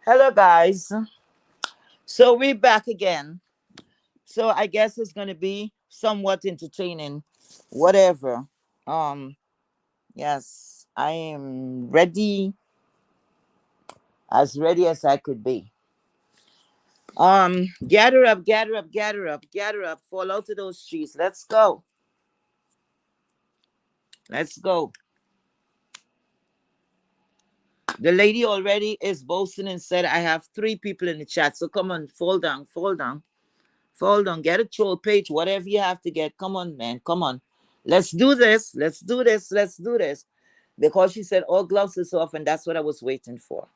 Hello, guys. So we're back again. So I guess it's going to be somewhat entertaining, whatever. Um, yes, I am ready as I could be. Gather up, gather up, gather up, gather up. Fall out of those trees. Let's go. Let's go. The lady already is boasting and said, I have three people in the chat. So come on, fall down, fall down. Fall down, get a troll page, whatever you have to get. Come on, man. Come on. Let's do this. Let's do this. Let's do this. Because she said all gloves is off, and that's what I was waiting for.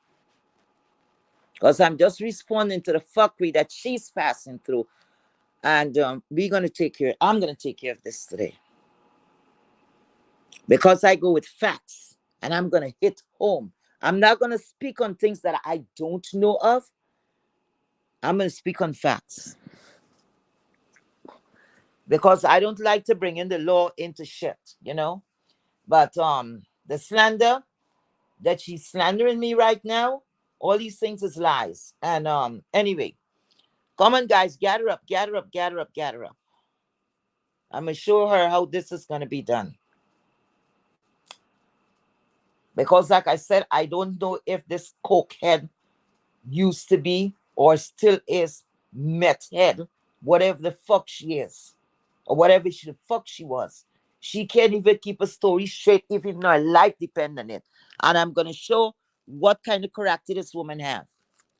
Because I'm just responding to the fuckery that she's passing through. And we're gonna take care. I'm gonna take care of this today. Because I go with facts and I'm gonna hit home. I'm not gonna speak on things that I don't know of. I'm gonna speak on facts. Because I don't like to bring in the law into shit. But the slander that she's slandering me right now, all these things is lies. And anyway, come on guys, gather up, gather up, gather up, gather up. I'm gonna show her how this is gonna be done. Because like I said, I don't know if this cokehead used to be or still is meth head, whatever the fuck she is, or whatever the fuck she was. She can't even keep a story straight, even though her life depends on it. And I'm gonna show what kind of character this woman have.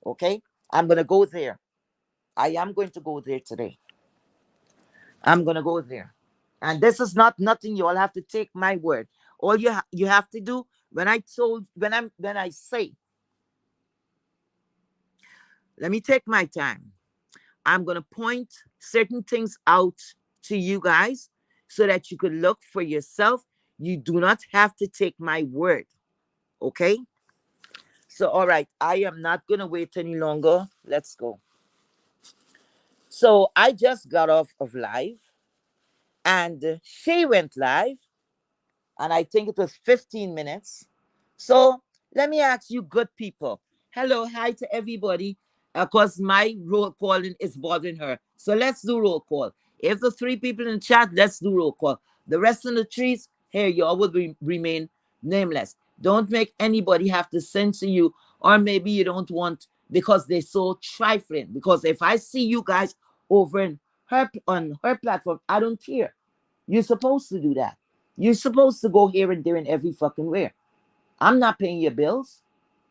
Okay, I'm gonna go there. I am going to go there today. I'm gonna go there, and this is not nothing. You all have to take my word. All you have to do when I say, let me take my time. I'm gonna point certain things out to you guys so that you could look for yourself. You do not have to take my word. Okay. So all right, I am not gonna wait any longer. Let's go. So I just got off of live and she went live and I think it was 15 minutes. So let me ask you, good people. Hello, hi to everybody. Of course, my roll calling is bothering her. So let's do roll call. If the three people in the chat, let's do roll call. The rest of the trees, here, y'all will remain nameless. Don't make anybody have to censor you, or maybe you don't want because they're so trifling. Because if I see you guys over in on her platform, I don't care. You're supposed to do that. You're supposed to go here and there and every fucking where. I'm not paying your bills,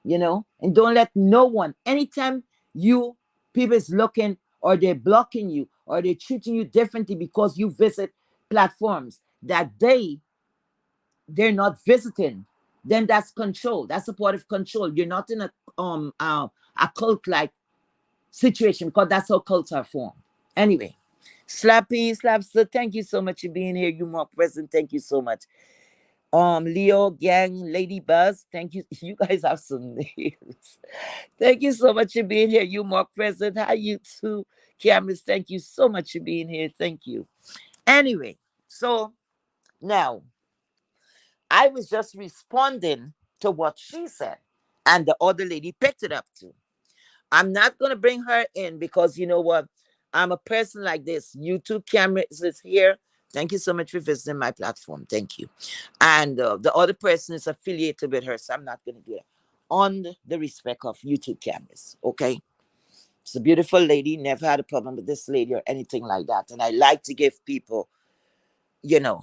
and don't let no one, anytime you people is looking or they're blocking you or they're treating you differently because you visit platforms that they're not visiting, then that's control. That's a part of control. You're not in a cult like situation because that's how cults are formed. Anyway, Slappy, Slapster, thank you so much for being here. You more present. Thank you so much. Leo, Gang, Lady Buzz, thank you. You guys have some names. Thank you so much for being here. You more present. Hi, you too. Cameras, thank you so much for being here. Thank you. Anyway, so now I was just responding to what she said, and the other lady picked it up too. I'm not going to bring her in because you know what? I'm a person like this. YouTube cameras is here. Thank you so much for visiting my platform. Thank you. And the other person is affiliated with her, so I'm not going to do that. On the respect of YouTube cameras, okay? It's a beautiful lady. Never had a problem with this lady or anything like that. And I like to give people,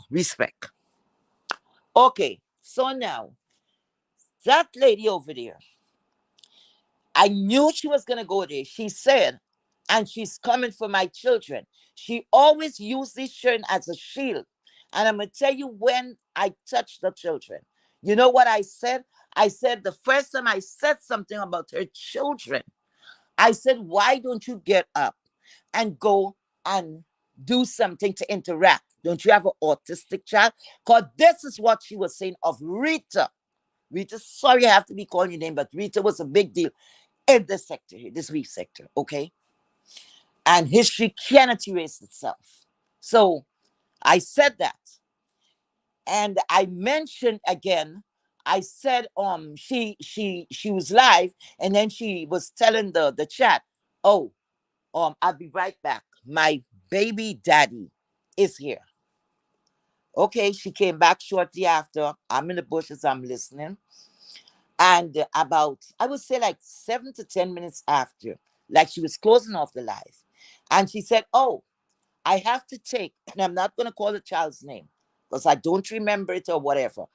respect. Okay, so now that lady over there, I knew she was going to go there. She said, and she's coming for my children. She always used this children as a shield. And I'm going to tell you when I touched the children. You know what I said? I said the first time I said something about her children, I said, why don't you get up and go and do something to interact? Don't you have an autistic child? Because this is what she was saying of Rita. Rita, sorry I have to be calling your name, but Rita was a big deal in this sector here, this weak sector, okay? And history cannot erase itself. So I said that. And I mentioned again, I said, she was live, and then she was telling the chat, oh, I'll be right back. My baby daddy is here. Okay, she came back shortly after. I'm in the bushes, I'm listening. And about, I would say like 7 to 10 minutes after, like she was closing off the live. And she said, oh, I have to take, and I'm not going to call the child's name because I don't remember it or whatever.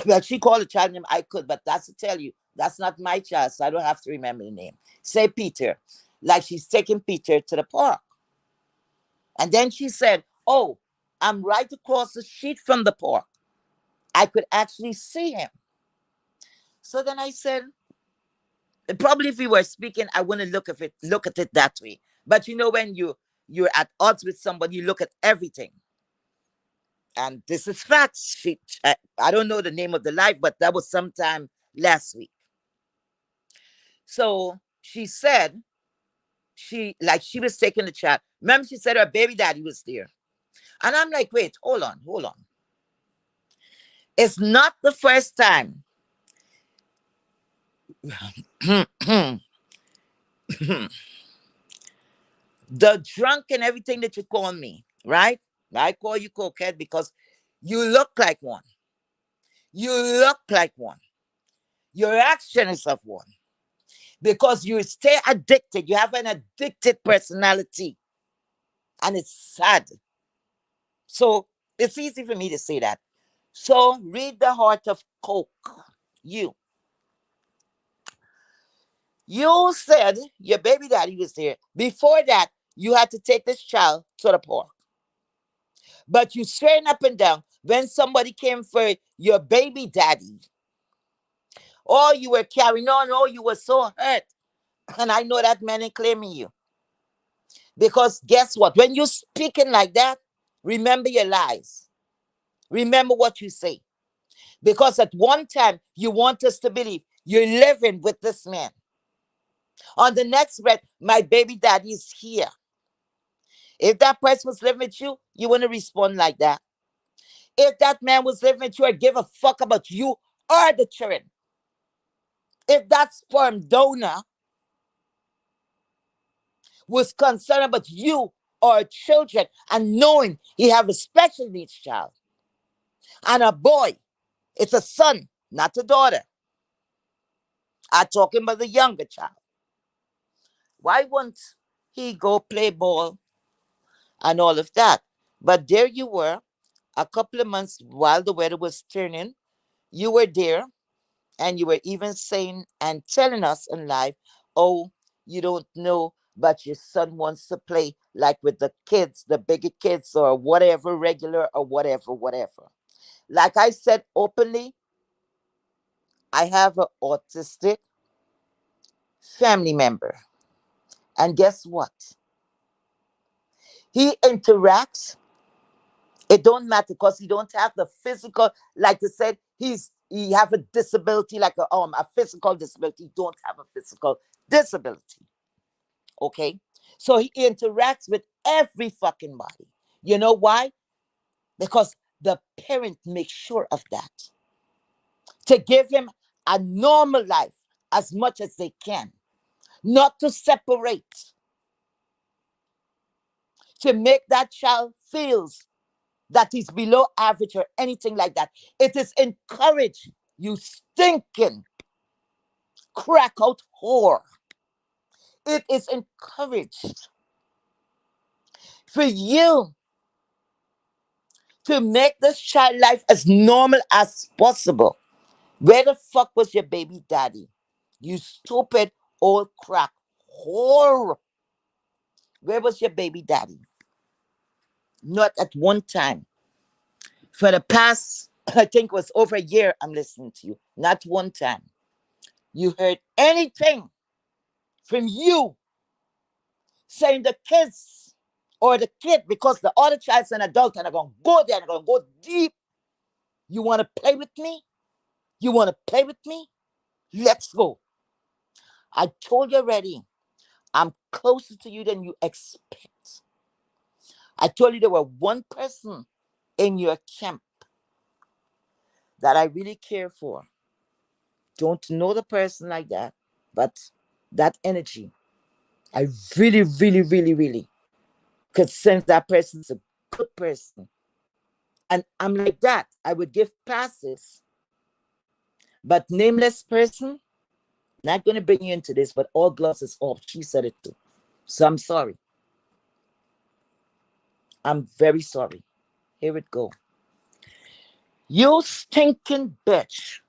But she called the child name, I could, but that's to tell you, that's not my child, so I don't have to remember the name. Say Peter, like she's taking Peter to the park. And then she said, oh, I'm right across the street from the park. I could actually see him. So then I said, probably if we were speaking, I wouldn't look at it that way. But you know, when you're at odds with somebody, you look at everything. And this is facts. I don't know the name of the life, but that was sometime last week. So she said, she was taking the chat. Remember, she said her baby daddy was there. And I'm like, wait, hold on, hold on. It's not the first time. The drunk and everything that you call me, right? I call you cokehead because you look like one. You look like one. Your action is of one. Because you stay addicted. You have an addicted personality. And it's sad. So it's easy for me to say that. So read the heart of Coke. You. You said your baby daddy was there. Before that, you had to take this child to the park. But you swearing up and down when somebody came for your baby daddy. Oh, you were carrying on. Oh, you were so hurt. And I know that man ain't claiming you. Because guess what? When you're speaking like that, remember your lies. Remember what you say. Because at one time, you want us to believe you're living with this man. On the next breath, my baby daddy is here. If that person was living with you, you wouldn't respond like that. If that man was living with you, I'd give a fuck about you or the children. If that sperm donor was concerned about you or children and knowing he have a special needs child and a boy, it's a son, not a daughter. I'm talking about the younger child. Why won't he go play ball and all of that? But there you were, a couple of months while the weather was turning. You were there, and you were even saying and telling us in live, oh, you don't know, but your son wants to play like with the kids, the bigger kids, or whatever, regular or whatever, whatever. Like I said openly, I have an autistic family member. And guess what? He interacts. It don't matter because he don't have the physical, like I said, he have a disability, like a physical disability. He don't have a physical disability. Okay? So he interacts with every fucking body. You know why? Because the parent makes sure of that. To give him a normal life as much as they can. Not to separate. To make that child feels that he's below average or anything like that. It is encouraged, you stinking crack out whore. It is encouraged for you to make this child life as normal as possible. Where the fuck was your baby daddy? You stupid old crack whore. Where was your baby daddy? Not at one time. For the past, I think it was over a year, I'm listening to you. Not one time. You heard anything from you saying the kids or the kid, because the other child's an adult and I'm going to go there and I'm going to go deep. You want to play with me? You want to play with me? Let's go. I told you already, I'm closer to you than you expect. I told you there were one person in your camp that I really care for. don't know the person like that, but that energy, I really, really, really, really could sense that person's a good person. And I'm like that. I would give passes, but nameless person, not going to bring you into this, but all gloves is off. She said it too. So I'm sorry. I'm very sorry. Here it go. You stinking bitch.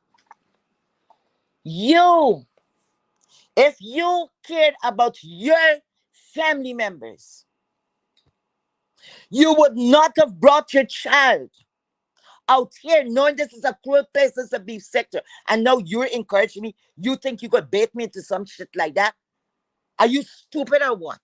You, if you cared about your family members, you would not have brought your child out here knowing this is a cruel place, this is a beef sector. And now you're encouraging me. You think you could bait me into some shit like that? Are you stupid or what?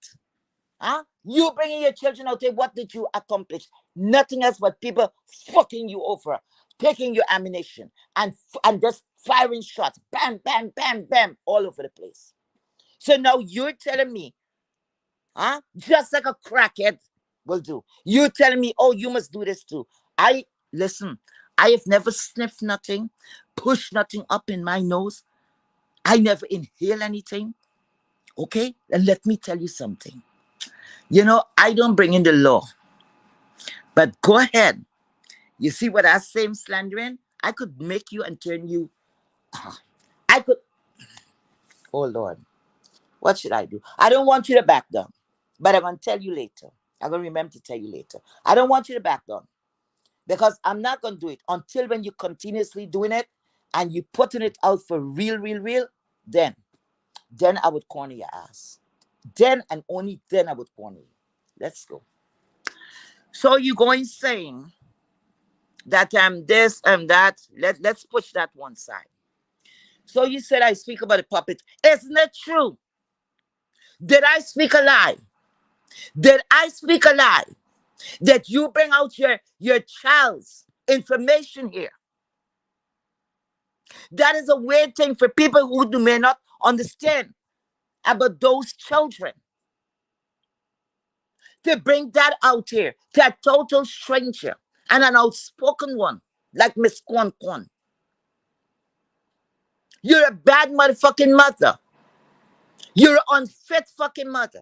Huh? You bringing your children out here, what did you accomplish? Nothing else but people fucking you over, taking your ammunition and just firing shots. Bam, bam, bam, bam, all over the place. So now you're telling me, huh? Just like a crackhead will do. You're telling me, oh, you must do this too. Listen, I have never sniffed nothing, pushed nothing up in my nose. I never inhale anything. Okay? And let me tell you something. You know, I don't bring in the law. But go ahead. You see what I say, slandering? I could make you and turn you. I could. Oh, Lord. What should I do? I don't want you to back down. But I'm going to tell you later. I'm going to remember to tell you later. I don't want you to back down. Because I'm not going to do it until when you continuously doing it and you putting it out for real, real, real, then I would corner your ass. Then and only then I would corner you. Let's go. So you going saying that this and that. Let's push that one side. So you said I speak about a puppet. Isn't it true? Did I speak a lie? Did I speak a lie? That you bring out your child's information here. That is a weird thing for people who may not understand about those children. To bring that out here to a total stranger and an outspoken one like Miss Kwan Kwan. You're a bad motherfucking mother. You're an unfit fucking mother.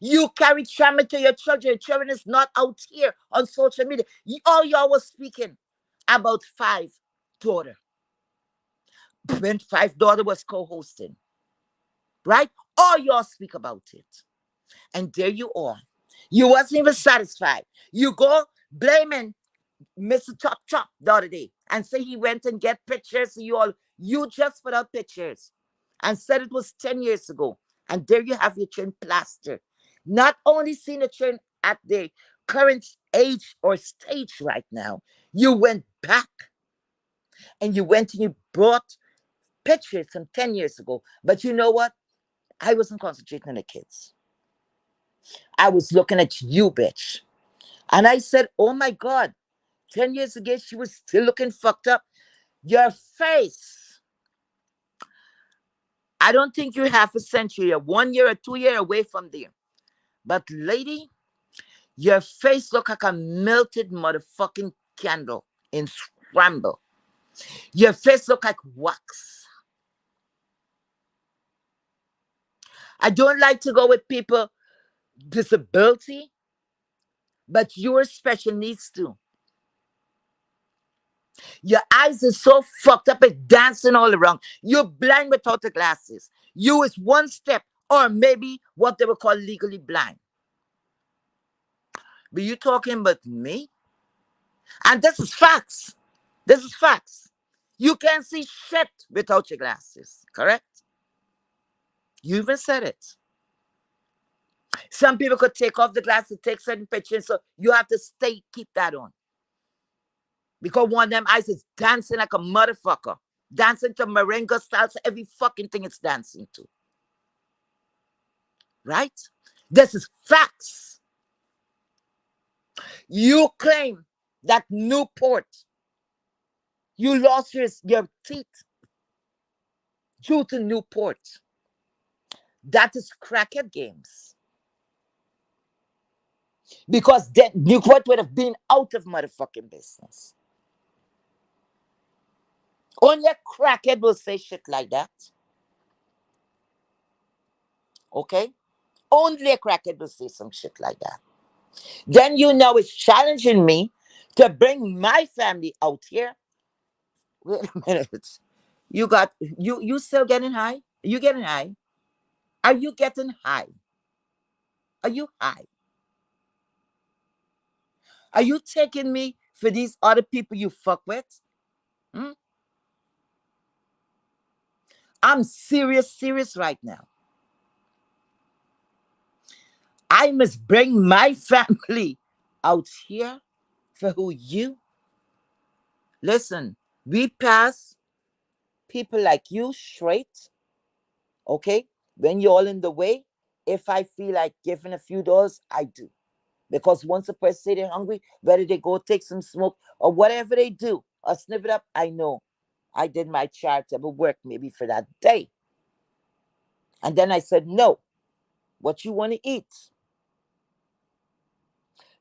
You carry trauma to your children. Your children is not out here on social media. All y'all was speaking about Five Daughter. When Five Daughter was co-hosting. Right? All y'all speak about it. And there you are. You wasn't even satisfied. You go blaming Mr. Chop Chop the other day and say he went and get pictures of you all. You just put out pictures and said it was 10 years ago. And there you have your chin plaster. Not only seeing the chin at the current age or stage right now, you went back and you went and you brought pictures from 10 years ago. But you know what? I wasn't concentrating on the kids. I was looking at you, bitch. And I said, oh my God, 10 years ago, she was still looking fucked up. Your face. I don't think you're half a century, or 1 year or 2 year away from there. But lady, your face look like a melted motherfucking candle in scramble. Your face look like wax. I don't like to go with people disability, but your special needs too. Your eyes are so fucked up, it's dancing all around. You're blind without the glasses. You is one step, or maybe what they would call legally blind. But you talking about me? And this is facts. This is facts. You can't see shit without your glasses, correct? You even said it. Some people could take off the glasses, take certain pictures, so you have to keep that on. Because one of them eyes is dancing like a motherfucker. Dancing to merengue salsa, every fucking thing it's dancing to. Right? This is facts. You claim that Newport, you lost your teeth due to Newport. That is crackhead games. Because then Newport would have been out of motherfucking business. Only a crackhead will say shit like that. Okay? Only a crackhead will say some shit like that. Then you know it's challenging me to bring my family out here. Wait a minute. You still getting high? Are you getting high? Are you getting high? Are you high? Are you taking me for these other people you fuck with? Hmm? I'm serious, serious right now. I must bring my family out here for who you. Listen, we pass people like you straight, okay? When you're all in the way, if I feel like giving a few dollars, I do. Because once a person say they're hungry, whether they go take some smoke or whatever they do, or sniff it up, I know I did my charitable work maybe for that day. And then I said, no, what you want to eat?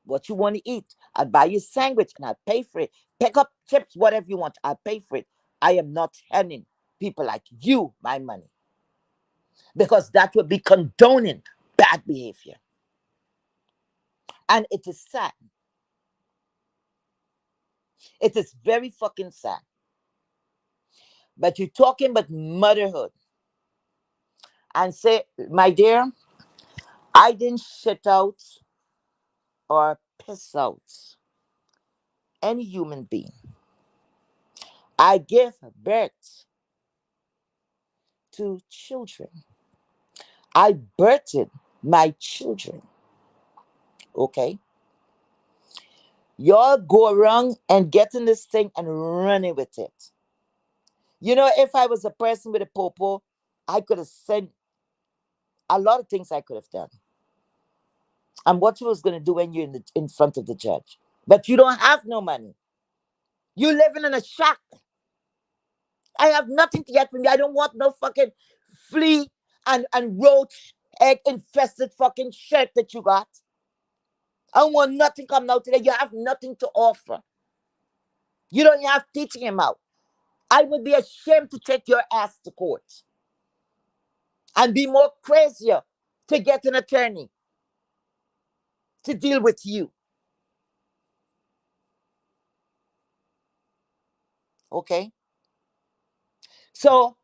What you want to eat? I'll buy you a sandwich and I'll pay for it. Pick up chips, whatever you want, I'll pay for it. I am not handing people like you my money because that would be condoning bad behavior. And it is sad. It is very fucking sad. But you're talking about motherhood and say, my dear, I didn't shit out or piss out any human being. I gave birth to children. I birthed my children. Okay? Y'all go around and getting this thing and running with it. You know, if I was a person with a popo, I could have said a lot of things I could have done. And what you was gonna do when you're in front of the judge. But you don't have no money. You living in a shack. I have nothing to get from you. I don't want no fucking flea and roach egg infested fucking shirt that you got. I don't want nothing coming out today. You have nothing to offer. You don't have teaching him out. I would be ashamed to take your ass to court and be more crazier to get an attorney to deal with you. Okay? So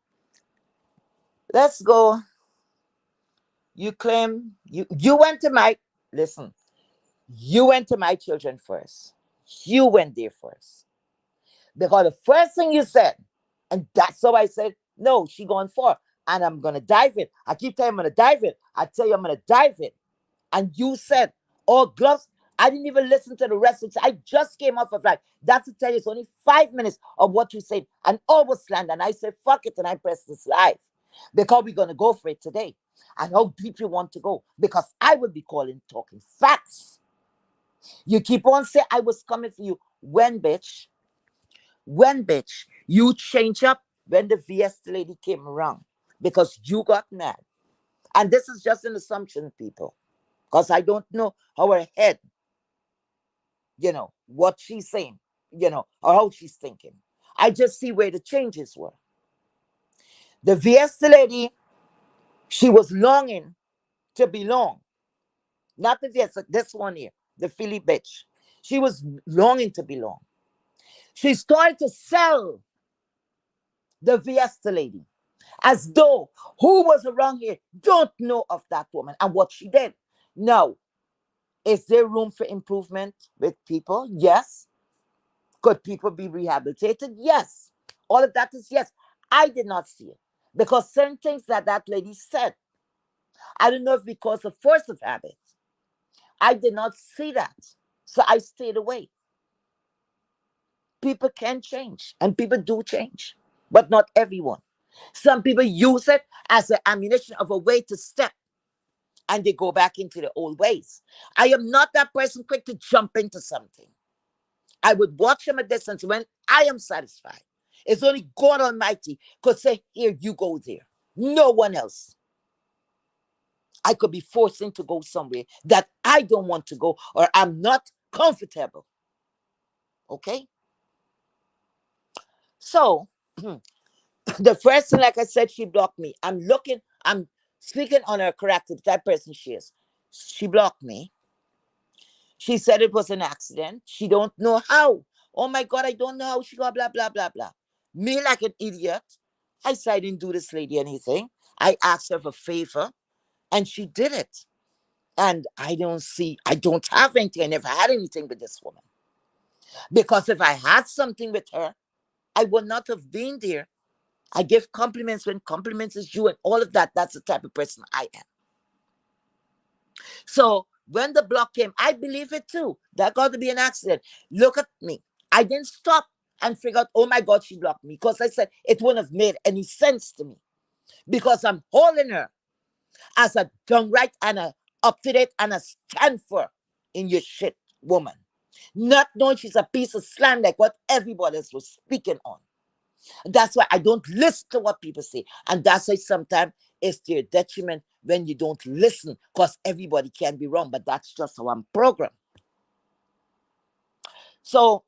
let's go. You claim you went to my listen, you went to my children first. You went there first. Because the first thing you said, and that's how I said, no, she going for it. And I'm gonna dive in. I keep telling you I'm gonna dive in. I tell you I'm gonna dive in. And you said, oh, gloves. I didn't even listen to the rest of it. I just came off of like, that's to tell you, it's only 5 minutes of what you said. And all was slandered. And I said, fuck it. And I pressed this live because we're going to go for it today. And how deep you want to go because I will be calling talking facts. You keep on saying, I was coming for you. When, bitch, you change up when the VS lady came around because you got mad. And this is just an assumption, people, because I don't know how her head, what she's saying, or how she's thinking. I just see where the changes were. The VS lady, she was longing to belong. Not the VS, this one here, the Philly bitch. She was longing to belong. She started to sell the VS lady as though who was around here don't know of that woman and what she did. Now, is there room for improvement with people? Yes. Could people be rehabilitated? Yes. All of that is yes. I did not see it because certain things that that lady said, I don't know if because of force of habit, I did not see that. So I stayed away. People can change and people do change, but not everyone. Some people use it as an ammunition of a way to step and they go back into the old ways. I am not that person quick to jump into something. I would watch from a distance when I am satisfied. It's only God Almighty could say, here, you go there. No one else. I could be forcing to go somewhere that I don't want to go or I'm not comfortable. Okay? So, the first thing, like I said, she blocked me. I'm speaking on her character, the type of person she is. She blocked me. She said it was an accident. She don't know how. Oh my God, I don't know how she got blah, blah, blah, blah. Me like an idiot. I said I didn't do this lady anything. I asked her for a favor and she did it. And I don't have anything. I never had anything with this woman. Because if I had something with her, I would not have been there. I give compliments when compliments is due and all of that. That's the type of person I am. So when the block came, I believe it too. That got to be an accident. Look at me. I didn't stop and figure out, oh my God, she blocked me. Because I said it wouldn't have made any sense to me. Because I'm holding her as a downright and a up to date and a stand for in your shit woman. Not knowing she's a piece of slang like what everybody else was speaking on. That's why I don't listen to what people say. And that's why sometimes it's to your detriment when you don't listen, because everybody can be wrong, but that's just how I'm programmed. So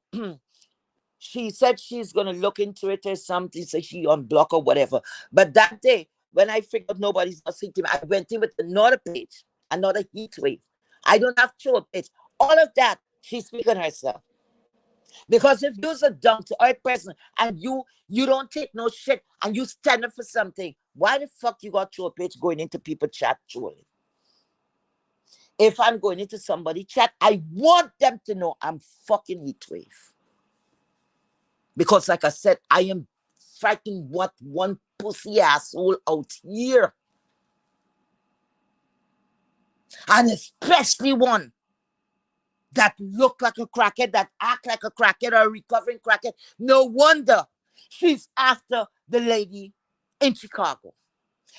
she said she's going to look into it or something, so she unblock or whatever. But that day, when I figured nobody's not seeing me, I went in with another page, another heat wave. I don't have to page. All of that, she's speaking herself. Because if you're a down to earth person and you don't take no shit and you stand up for something, why the fuck you got your page going into people chat truly? If I'm going into somebody chat, I want them to know I'm fucking heat wave. Because like I said, I am fighting what one pussy asshole out here. And especially one that look like a crackhead, that act like a crackhead or a recovering crackhead. No wonder she's after the lady in Chicago.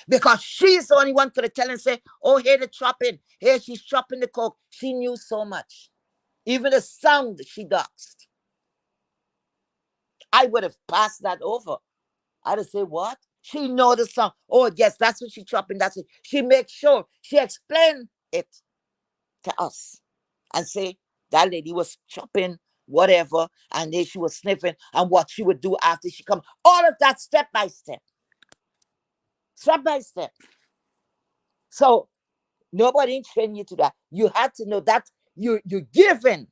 Because she's the only one could have tell and say, oh, here the chopping. Here she's chopping the coke. She knew so much. Even the sound she doxed. I would have passed that over. I'd have said, what? She know the song. Oh, yes, that's what she chopping. That's it. She makes sure she explained it to us and say that lady was chopping whatever, and then she was sniffing and what she would do after she come. All of that step by step. Step by step. So nobody trained you to that. You had to know that you're giving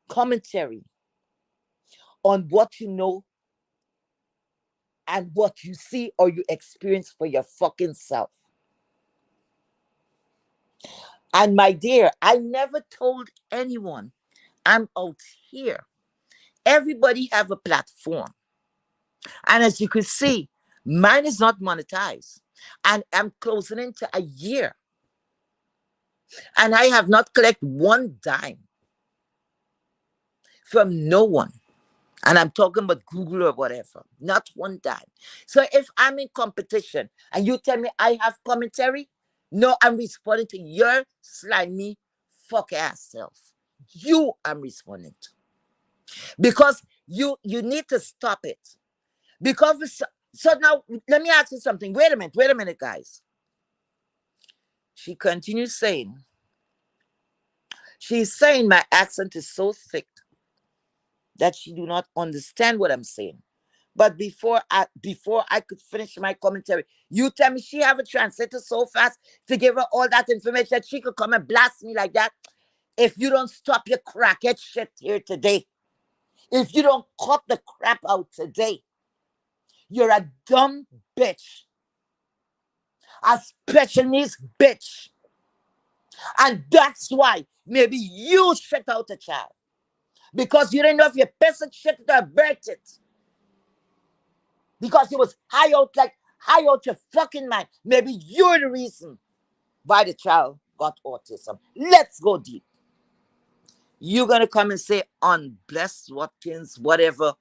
commentary on what you know and what you see or you experience for your fucking self. And my dear, I never told anyone I'm out here. Everybody have a platform. And as you can see, mine is not monetized. And I'm closing into a year. And I have not collected one dime from no one. And I'm talking about Google or whatever. Not one dime. So if I'm in competition and you tell me I have commentary, no, I'm responding to your slimy fuck ass self. You I'm responding to. Because you need to stop it. Because so now let me ask you something. Wait a minute, guys. She continues saying, she's saying my accent is so thick that she do not understand what I'm saying. But before I could finish my commentary, you tell me she have a translator so fast to give her all that information that she could come and blast me like that. If you don't stop your crackhead shit here today, if you don't cut the crap out today, you're a dumb bitch. A special needs bitch. And that's why maybe you shut out a child. Because you didn't know if your person shit or burnt it. Because it was high out your fucking mind. Maybe you're the reason why the child got autism. Let's go deep. You're gonna come and say unblessed Watkins, whatever.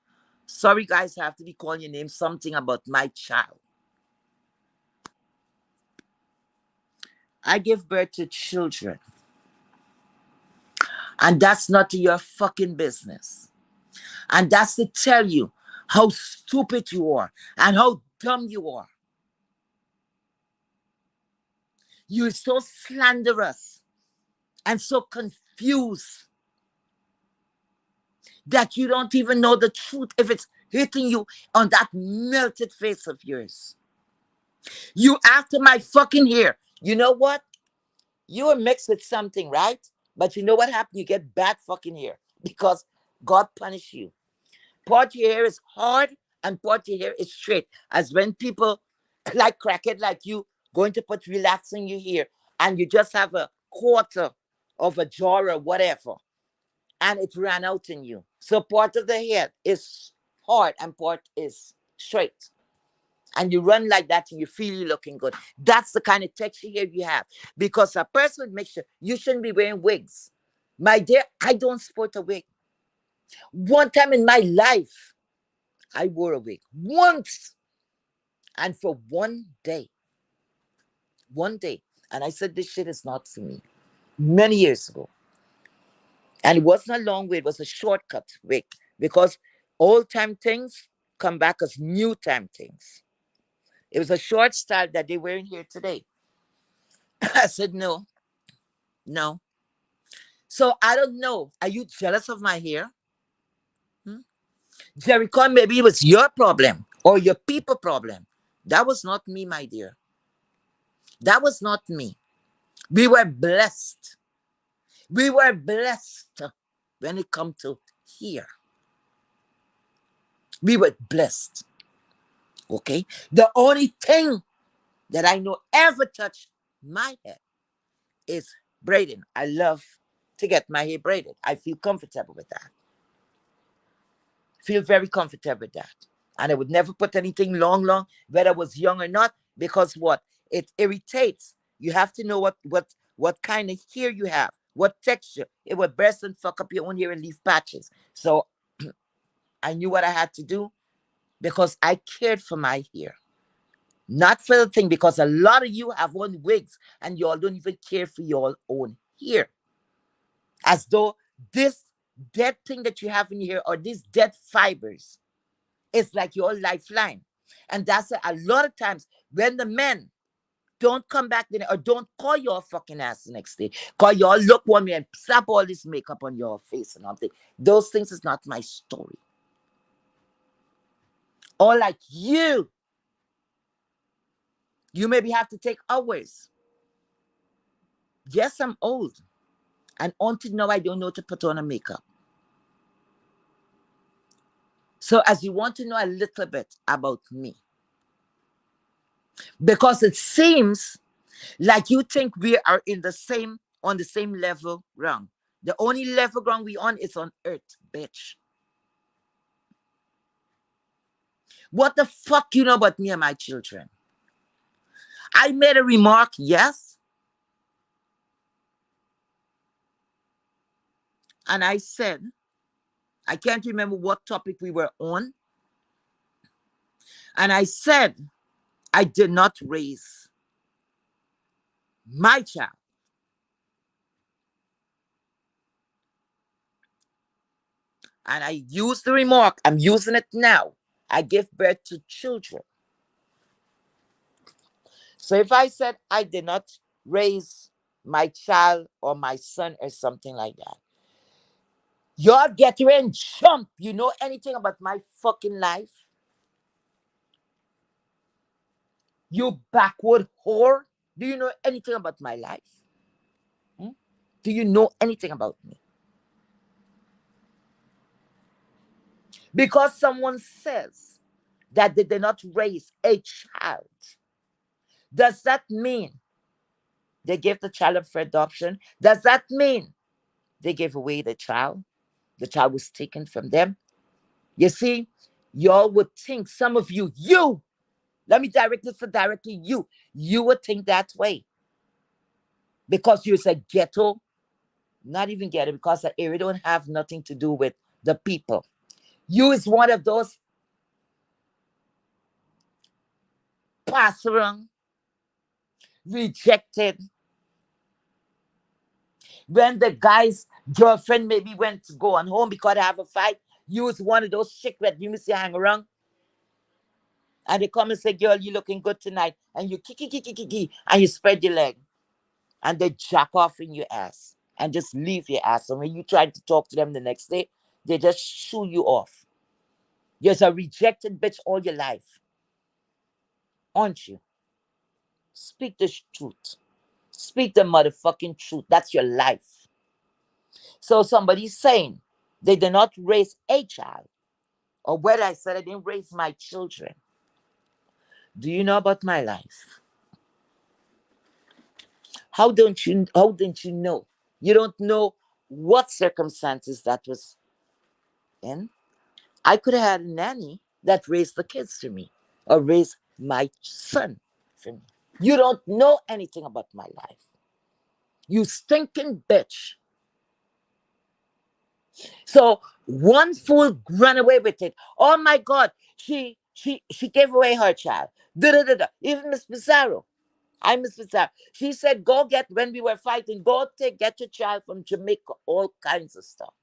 Sorry guys, I have to be calling your name, something about my child. I give birth to children. And that's not your fucking business. And that's to tell you how stupid you are and how dumb you are. You're so slanderous and so confused that you don't even know the truth if it's hitting you on that melted face of yours. You after my fucking hair. You know what? You were mixed with something, right? But you know what happened? You get bad fucking hair because God punished you. Part of your hair is hard and part of your hair is straight. As when people like crackhead like you going to put relaxing your hair and you just have a quarter of a jar or whatever and it ran out in you. So part of the hair is hard and part is straight. And you run like that and you feel you looking good. That's the kind of texture hair you have. Because a person with mixture, you shouldn't be wearing wigs. My dear, I don't sport a wig. One time in my life, I wore a wig. Once. And for one day. One day. And I said, this shit is not for me. Many years ago. And it wasn't a long wig, it was a shortcut wig. Because old time things come back as new time things. It was a short style that they wearing here today. I said, no, no. So I don't know. Are you jealous of my hair? Hmm? Jericho, maybe it was your problem or your people problem. That was not me, my dear. That was not me. We were blessed. We were blessed when it come to here. We were blessed. Okay? The only thing that I know ever touched my head is braiding. I love to get my hair braided. I feel comfortable with that. Feel very comfortable with that. And I would never put anything long, whether I was young or not, because what? It irritates. You have to know what kind of hair you have, what texture. It would burst and fuck up your own hair and leave patches. So I knew what I had to do because I cared for my hair. Not for the thing, because a lot of you have on wigs and y'all don't even care for your own hair. As though this dead thing that you have in your hair or these dead fibers is like your lifeline. And that's a lot of times when the men don't come back then or don't call your fucking ass the next day. Call y'all look one way and slap all this makeup on your face and all that. Those things is not my story. Or like you maybe have to take hours. Yes, I'm old. And until now, I don't know to put on a makeup. So as you want to know a little bit about me, because it seems like you think we are on the same level ground. The only level ground we on is on earth, bitch. What the fuck you know about me and my children? I made a remark, yes. And I said, I can't remember what topic we were on. And I said, I did not raise my child. And I used the remark, I'm using it now. I give birth to children. So if I said I did not raise my child or my son or something like that, y'all get here and jump. You know anything about my fucking life? You backward whore. Do you know anything about my life? Hmm? Do you know anything about me? Because someone says that they did not raise a child, does that mean they gave the child up for adoption? Does that mean they gave away the child? The child was taken from them? You see, y'all would think, some of you, let me direct this for directly you would think that way because you're a ghetto, not even ghetto, because the area don't have nothing to do with the people. You is one of those pass around, rejected. When the guy's girlfriend maybe went to go on home because they have a fight, you was one of those chick that you miss you hang around. And they come and say, girl, you looking good tonight. And you kiki, and you spread your leg. And they jack off in your ass and just leave your ass. And when you try to talk to them the next day, they just shoo you off. You're a rejected bitch all your life, aren't you? Speak the truth. Speak the motherfucking truth. That's your life. So somebody's saying they did not raise a child, or whether I said I didn't raise my children. Do you know about my life? How didn't you know? You don't know what circumstances that was in. I could have had a nanny that raised the kids for me or raised my son for me. You don't know anything about my life. You stinking bitch. So one fool ran away with it. Oh my God, she gave away her child. Da, da, da, da. Even Miss Pizarro. I Miss Pizarro. She said, go get, when we were fighting, get your child from Jamaica, all kinds of stuff.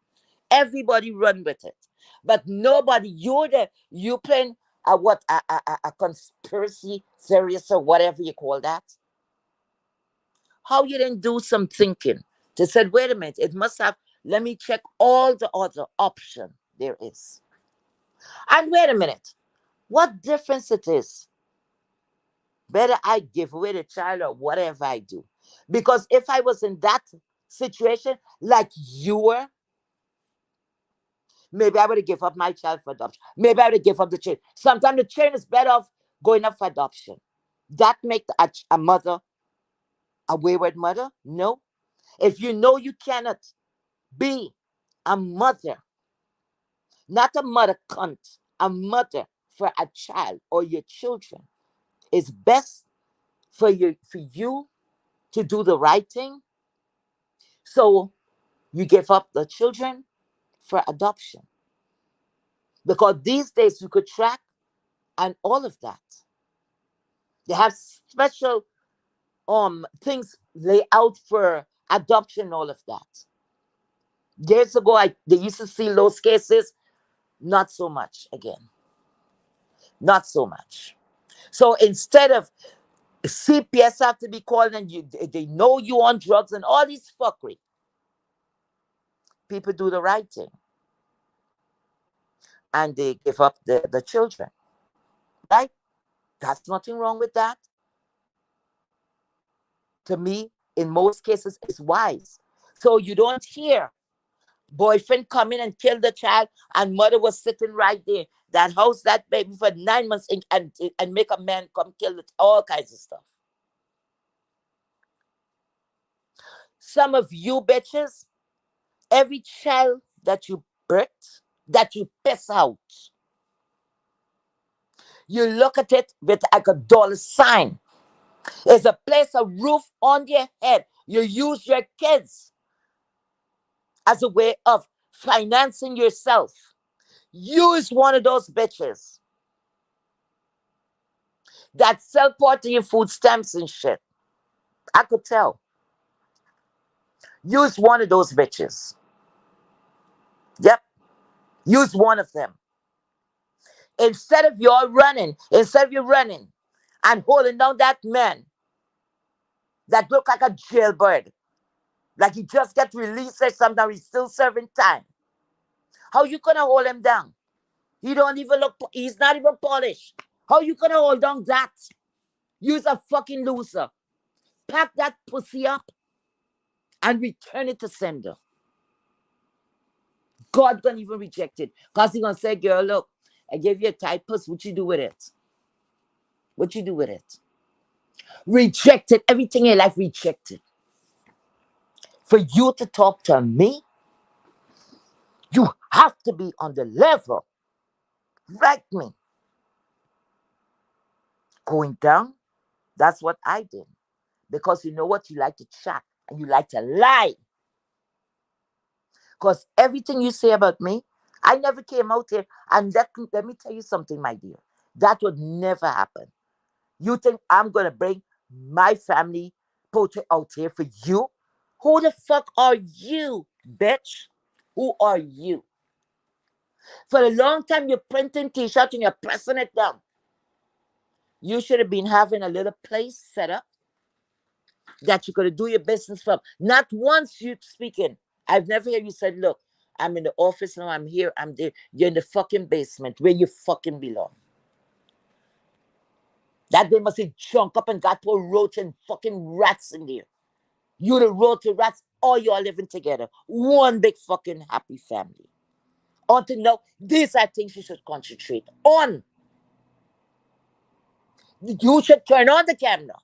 Everybody run with it. But nobody, you playing a conspiracy theorist or whatever you call that. How you didn't do some thinking to say, wait a minute, it must have, let me check all the other option there is. And wait a minute, what difference it is? Better I give away the child or whatever I do. Because if I was in that situation, like you were, maybe I would have give up my child for adoption. Maybe I would have give up the chain. Sometimes the chain is better off going up for adoption. That make a mother a wayward mother? No. If you know you cannot be a mother, not a mother cunt, a mother for a child or your children, it's best for you to do the right thing. So you give up the children for adoption. Because these days you could track and all of that. They have special things laid out for adoption, all of that. Years ago, they used to see those cases, not so much again. Not so much. So instead of CPS have to be called and they know you on drugs and all these fuckery, people do the right thing and they give up the children, right? That's nothing wrong with that. To me, in most cases, it's wise. So you don't hear boyfriend come in and kill the child and mother was sitting right there. That house, that baby for 9 months and make a man come kill it, all kinds of stuff. Some of you bitches, every child that you birth, that you piss out, you look at it with like a dollar sign. It's a place, a roof on your head. You use your kids as a way of financing yourself. Use one of those bitches that sell part of your food stamps and shit. I could tell. Use one of those bitches. Yep. Use one of them. Instead of you running and holding down that man that look like a jailbird, like he just get released or something, he's still serving time. How you gonna hold him down? He don't even look, he's not even polished. How you gonna hold down that? You's a fucking loser. Pack that pussy up and return it to sender. God gonna even reject it. Cause he gonna say, girl, look, I gave you a tight puss. What you do with it? What you do with it? Reject it. Everything in life, reject it. For you to talk to me, you have to be on the level. Like me. Going down, that's what I did. Because you know what? You like to chat and you like to lie. Because everything you say about me, I never came out here. And let me tell you something, my dear. That would never happen. You think I'm going to bring my family portrait out here for you? Who the fuck are you, bitch? Who are you? For a long time, you're printing t-shirts and you're pressing it down. You should have been having a little place set up that you could do your business from. Not once you speaking. I've never heard you said, look, I'm in the office now. I'm here. I'm there. You're in the fucking basement where you fucking belong. That they must have junk up and got to a roach and fucking rats in there. You the roach and rats, all y'all living together. One big fucking happy family. Until now, these are things you should concentrate on. You should turn on the camera.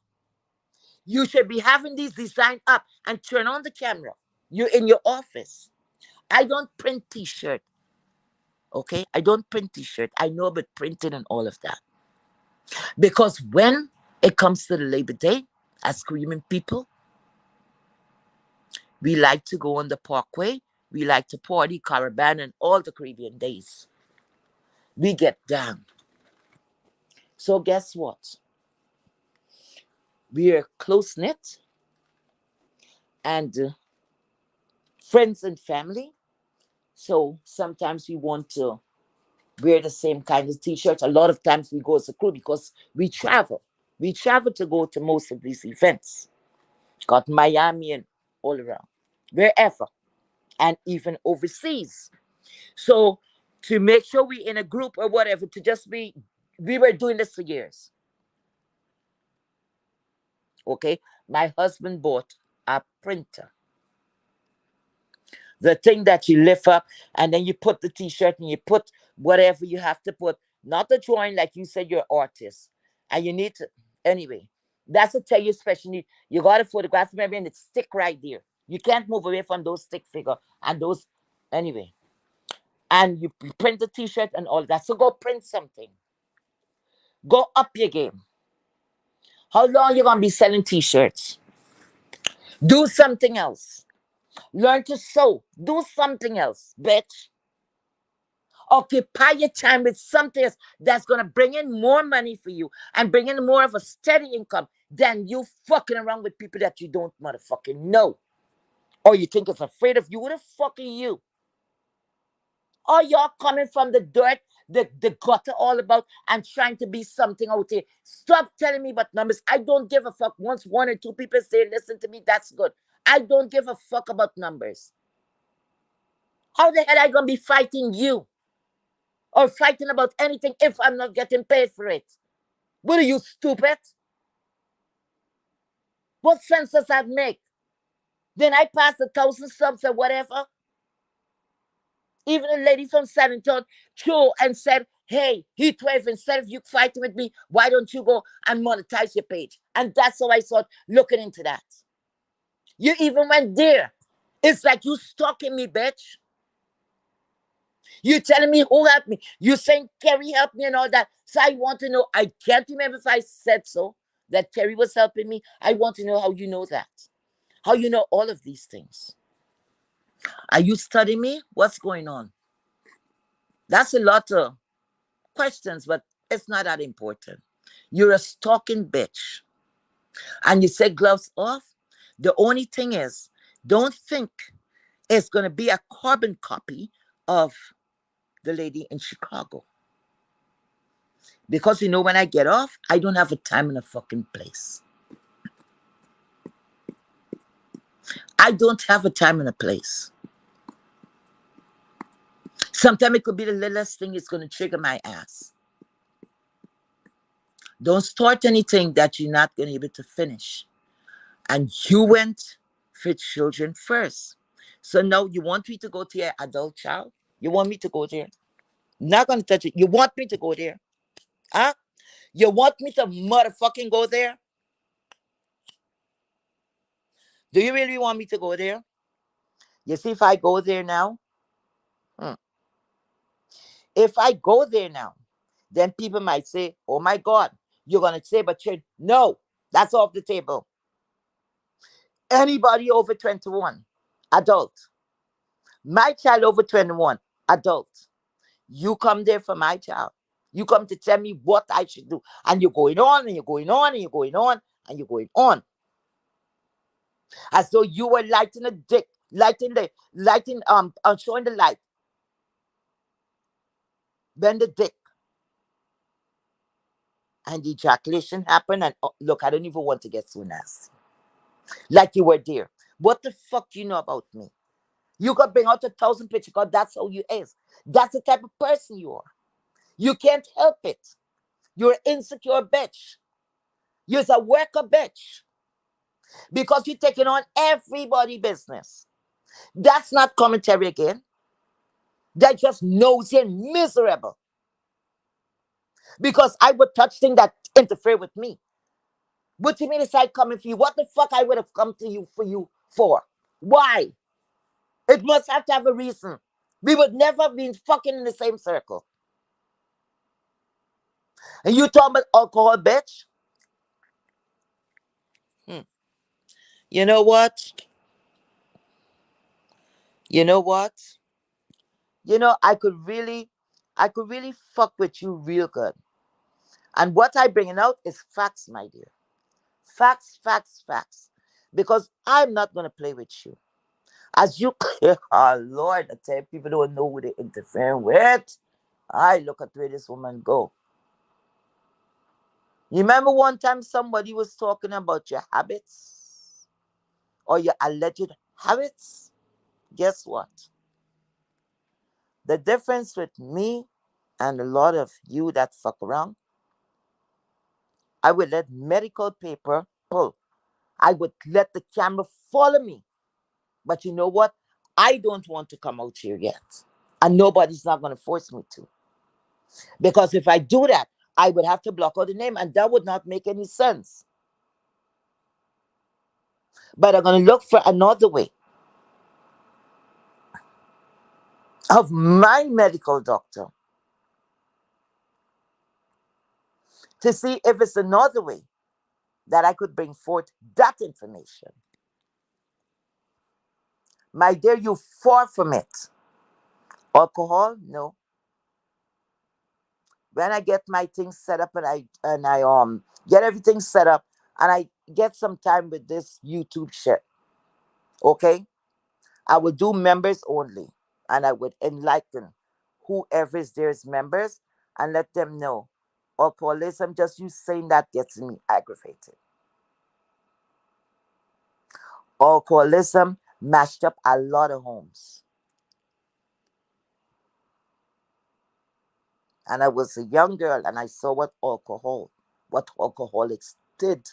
You should be having these designed up and turn on the camera. You're in your office. I don't print t-shirt. Okay? I don't print t-shirt. I know about printing and all of that. Because when it comes to the Labor Day, as screaming people, we like to go on the parkway. We like to party, Caribbean, and all the Caribbean days. We get down. So guess what? We are close knit and friends and family. So sometimes we want to wear the same kind of t-shirts. A lot of times we go as a crew because we travel. We travel to go to most of these events. Got Miami and all around, wherever, and even overseas. So to make sure we in a group or whatever, to just be, we were doing this for years. Okay, my husband bought a printer, the thing that you lift up and then you put the t-shirt and you put whatever you have to put, not the drawing like you said you're an artist and you need to, anyway, that's a tell you special need. You got to photograph maybe and it stick right there. You can't move away from those stick figure and those, anyway, and you print the t-shirt and all that. So go print something, go up your game. How long you gonna be selling t-shirts? Do something else. Learn to sew. Do something else, bitch. Occupy your time with something else that's going to bring in more money for you and bring in more of a steady income than you fucking around with people that you don't motherfucking know. Or you think it's afraid of you. Who the fuck are you? Or y'all coming from the dirt, the gutter all about and trying to be something out there. Stop telling me about numbers. I don't give a fuck. Once one or two people say, listen to me, that's good. I don't give a fuck about numbers. How the hell I gonna be fighting you? Or fighting about anything if I'm not getting paid for it? What are you, stupid? What sense does that make? Then I pass 1,000 subs or whatever. Even a lady from San Antonio threw and said, hey, he 12, instead of you fighting with me, why don't you go and monetize your page? And that's how I started looking into that. You even went there. It's like you stalking me, bitch. You telling me who helped me. You saying Kerry helped me and all that. So I want to know. I can't remember if I said so, that Kerry was helping me. I want to know how you know that. How you know all of these things. Are you studying me? What's going on? That's a lot of questions, but it's not that important. You're a stalking bitch. And you say gloves off. The only thing is, don't think it's going to be a carbon copy of the lady in Chicago. Because you know, when I get off, I don't have a time and a fucking place. I don't have a time and a place. Sometimes it could be the littlest thing is going to trigger my ass. Don't start anything that you're not going to be able to finish. And you went for children first. So now you want me to go to your adult child? You want me to go there? Not going to touch it. You want me to go there? Huh? You want me to motherfucking go there? Do you really want me to go there? You see, if I go there now, hmm, if I go there now, then people might say, oh my God, you're going to say, but you no, that's off the table. Anybody over 21, adult. My child over 21, adult. You come there for my child. You come to tell me what I should do. And you're going on and you're going on and you're going on and you're going on. As though you were lighting a dick, showing the light. Then the dick. And the ejaculation happened. And oh, look, I don't even want to get so nasty. Like you were there. What the fuck you know about me? You could bring out 1,000 pictures because that's how you is. That's the type of person you are. You can't help it. You're an insecure bitch. You're a worker bitch because you're taking on everybody business. That's not commentary again. That just nosy and miserable because I would touch things that interfere with me. What you mean decide coming for you? What the fuck I would have come to you for you for? Why? It must have to have a reason. We would never have been fucking in the same circle. And you talking about alcohol, bitch? Hmm. You know what? You know what? I could really fuck with you real good. And what I bringing out is facts, my dear. Facts, facts, facts. Because I'm not gonna play with you. As you clear, oh Lord, I tell you, people don't know who they're interfering with. I look at where this woman go. You remember one time somebody was talking about your habits or your alleged habits? Guess what? The difference with me and a lot of you that fuck around, I would let medical paper pull. I would let the camera follow me. But you know what? I don't want to come out here yet. And nobody's not going to force me to. Because if I do that, I would have to block out the name, and that would not make any sense. But I'm going to look for another way of my medical doctor to see if it's another way that I could bring forth that information. My dear, you far from it. Alcohol, no. When I get my things set up and I get everything set up and I get some time with this YouTube shit, okay? I would do members only and I would enlighten whoever is there's members and let them know. Alcoholism, just you saying that gets me aggravated. Alcoholism mashed up a lot of homes. And I was a young girl and I saw what alcoholics did.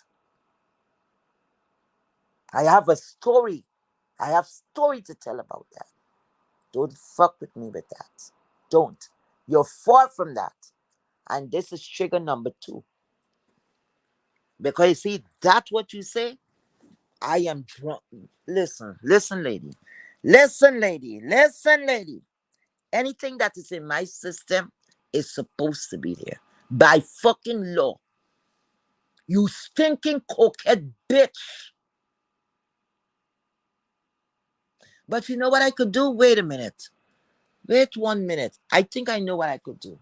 I have a story. I have story to tell about that. Don't fuck with me with that. Don't. You're far from that. And this is trigger number two. Because you see, that's what you say. I am drunk. Listen, listen, lady. Listen, lady. Listen, lady. Anything that is in my system is supposed to be there. By fucking law. You stinking cokehead bitch. But you know what I could do? Wait a minute. Wait 1 minute. I think I know what I could do.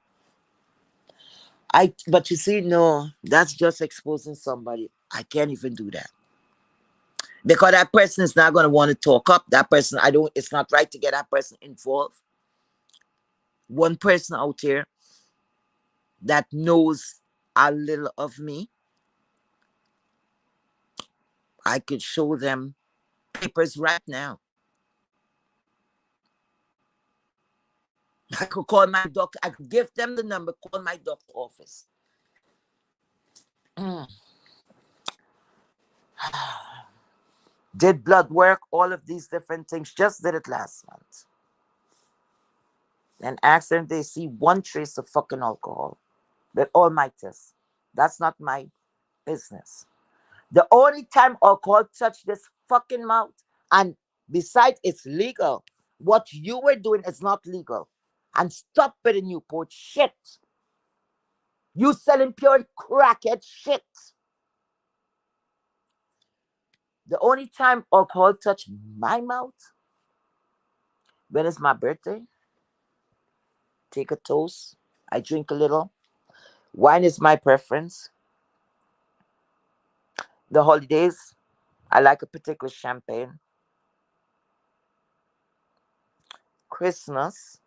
But you see, no, that's just exposing somebody. I can't even do that. Because that person is not gonna want to talk up. That person, I don't it's not right to get that person involved. One person out here that knows a little of me, I could show them papers right now. I could call my doctor, I could give them the number, call my doctor office. Mm. Did blood work, all of these different things. Just did it last month. And ask them if they see one trace of fucking alcohol. With all my tests. That's not my business. The only time alcohol touched this fucking mouth, and besides it's legal, what you were doing is not legal. And stop it in Newport shit. You selling pure crackhead shit. The only time alcohol touched my mouth, when it's my birthday, take a toast. I drink a little. Wine is my preference. The holidays, I like a particular champagne. Christmas,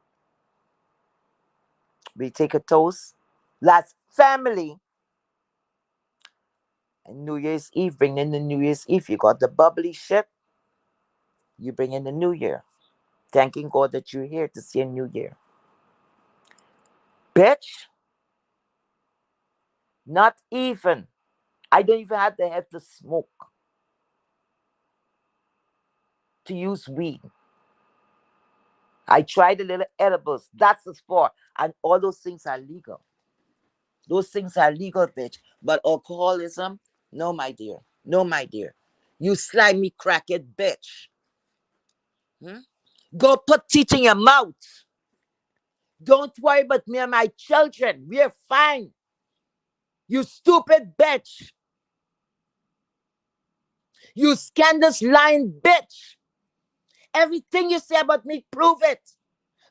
we take a toast. Last family. And New Year's Eve, bring in the New Year's Eve. You got the bubbly shit, you bring in the New Year. Thanking God that you're here to see a new year. Bitch, not even. I don't even have the head to smoke, to use weed. I tried the little edibles. That's the sport. And all those things are legal. Those things are legal, bitch. But alcoholism, no, my dear. No, my dear. You slimy crackhead bitch. Hmm? Go put teeth in your mouth. Don't worry about me and my children. We're fine. You stupid bitch. You scandalous lying bitch. Everything you say about me, prove it.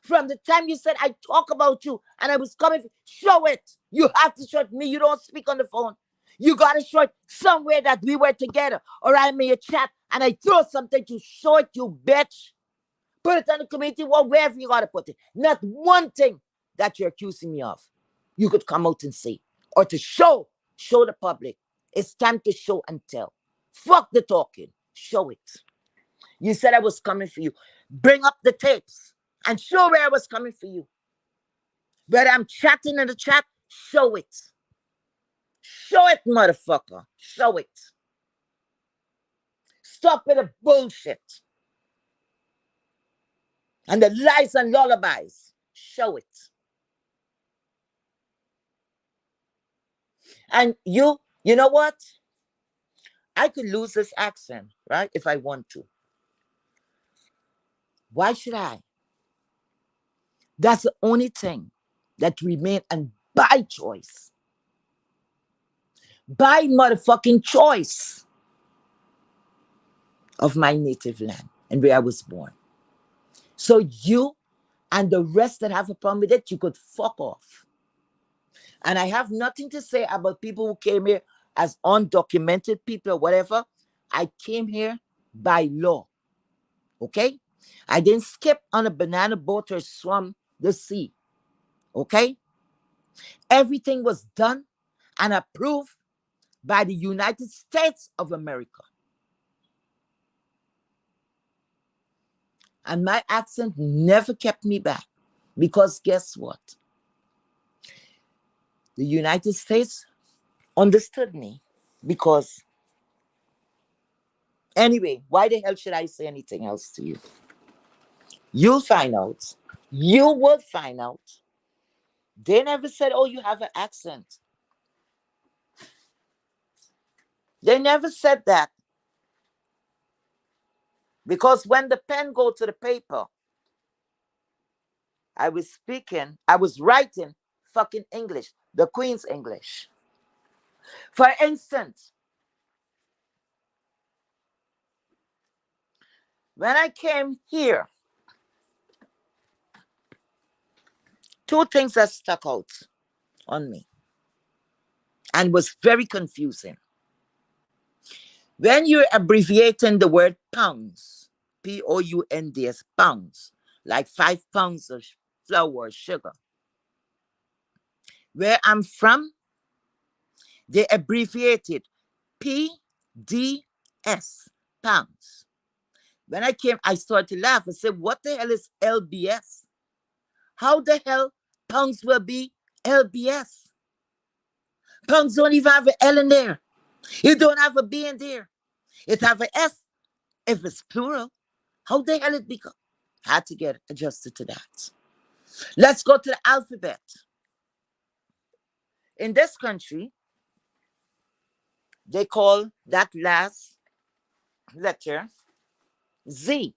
From the time you said I talk about you and I was coming, show it. You have to show it me. You don't speak on the phone. You got to show it somewhere that we were together. Or I made a chat and I throw something to show it, you bitch. Put it on the community wall, wherever you got to put it. Not one thing that you're accusing me of. You could come out and say. Or to show the public. It's time to show and tell. Fuck the talking. Show it. You said I was coming for you. Bring up the tapes and show where I was coming for you. Whether I'm chatting in the chat, show it. Show it, motherfucker. Show it. Stop with the bullshit. And the lies and lullabies. Show it. And you know what? I could lose this accent, right? If I want to. Why should I? That's the only thing that remains, and by choice. By motherfucking choice of my native land and where I was born. So you and the rest that have a problem with it, you could fuck off. And I have nothing to say about people who came here as undocumented people or whatever. I came here by law. Okay? I didn't skip on a banana boat or swim the sea. Okay? Everything was done and approved by the United States of America. And my accent never kept me back. Because guess what? The United States understood me. Because, anyway, why the hell should I say anything else to you? You'll find out. You will find out. They never said, oh, you have an accent. They never said that. Because when the pen go to the paper, I was writing fucking English, the Queen's English. For instance, when I came here, two things that stuck out on me and was very confusing. When you're abbreviating the word pounds, Pounds, pounds, like 5 pounds of flour or sugar. Where I'm from, they abbreviated PDS, pounds. When I came, I started to laugh and said, what the hell is LBS? How the hell pounds will be LBS? Pounds don't even have an L in there. It don't have a B in there. It have an S if it's plural. How the hell it become? Had to get adjusted to that. Let's go to the alphabet. In this country, they call that last letter Z.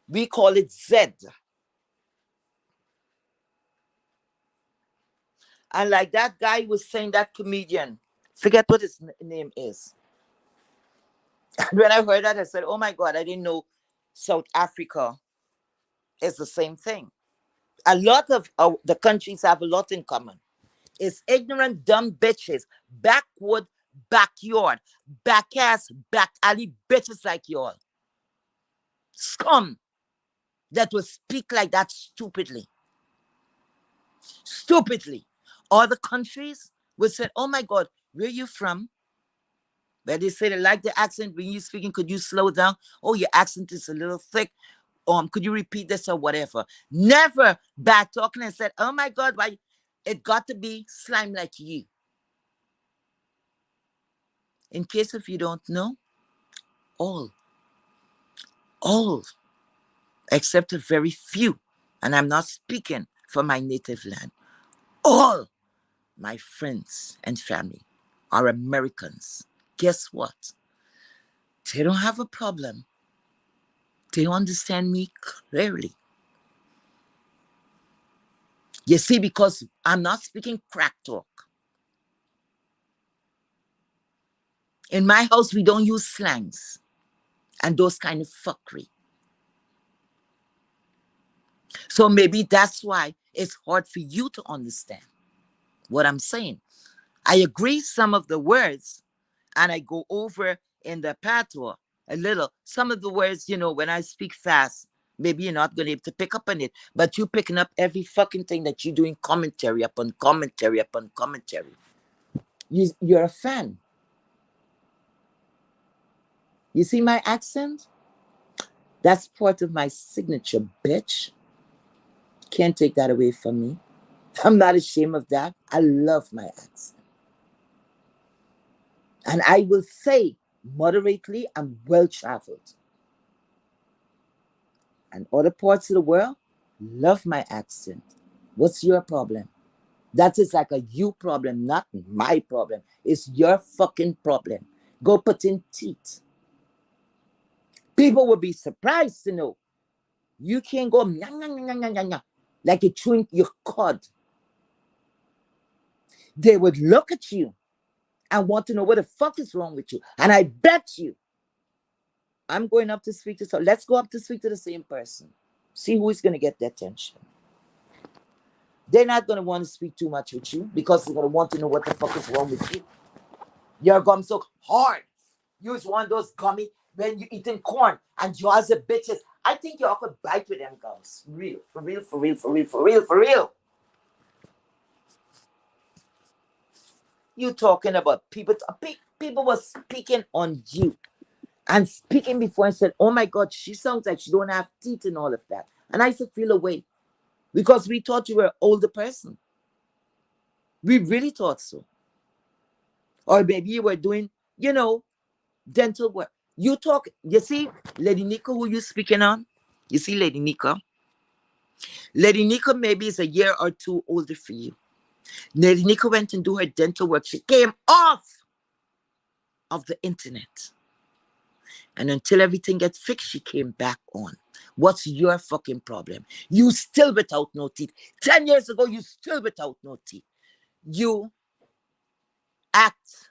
We call it Z. And like that guy was saying, that comedian, forget what his name is. When I heard that, I said, oh my God, I didn't know South Africa is the same thing. A lot of the countries have a lot in common. It's ignorant, dumb bitches, backward, backyard, back ass, back alley bitches like y'all. Scum that will speak like that stupidly. Stupidly. Other countries would say, oh my God, where you from? Where they say they like the accent when you speaking, could you slow down? Oh, your accent is a little thick. Could you repeat this or whatever? Never bad talking and said, oh my God, why it got to be slime like you. In case if you don't know, all, all, except a very few, and I'm not speaking for my native land, all my friends and family are Americans. Guess what? They don't have a problem. They understand me clearly. You see, because I'm not speaking crack talk. In my house, we don't use slangs and those kind of fuckery. So maybe that's why it's hard for you to understand what I'm saying. I agree some of the words, and I go over in the patois a little. Some of the words, when I speak fast, maybe you're not going to be able to pick up on it, but you picking up every fucking thing that you're doing commentary upon commentary upon commentary. You're a fan. You see my accent? That's part of my signature, bitch. Can't take that away from me. I'm not ashamed of that. I love my accent. And I will say, moderately, I'm well traveled. And other parts of the world love my accent. What's your problem? That is like a you problem, not my problem. It's your fucking problem. Go put in teeth. People will be surprised to know you can't go like you're chewing your cud. They would look at you and want to know what the fuck is wrong with you. And I bet you I'm going up to speak to, so let's go up to speak to the same person. See who is going to get the attention. They're not going to want to speak too much with you because they're going to want to know what the fuck is wrong with you. Your gum so hard. Use one of those gummy when you eating corn and yours are bitches. I think y'all could bite with them gums. Real. For real, for real, for real, for real, for real. You talking about people. People were speaking on you. And speaking before and said, oh my God, she sounds like she don't have teeth and all of that. And I said, feel away. Because we thought you were an older person. We really thought so. Or maybe you were doing, dental work. You see, Lady Nika, who you speaking on? You see Lady Nika? Lady Nika maybe is a year or two older for you. Lady Nika went and do her dental work. She came off of the internet. And until everything gets fixed, she came back on. What's your fucking problem? You still without no teeth. 10 years ago, you still without no teeth. You act,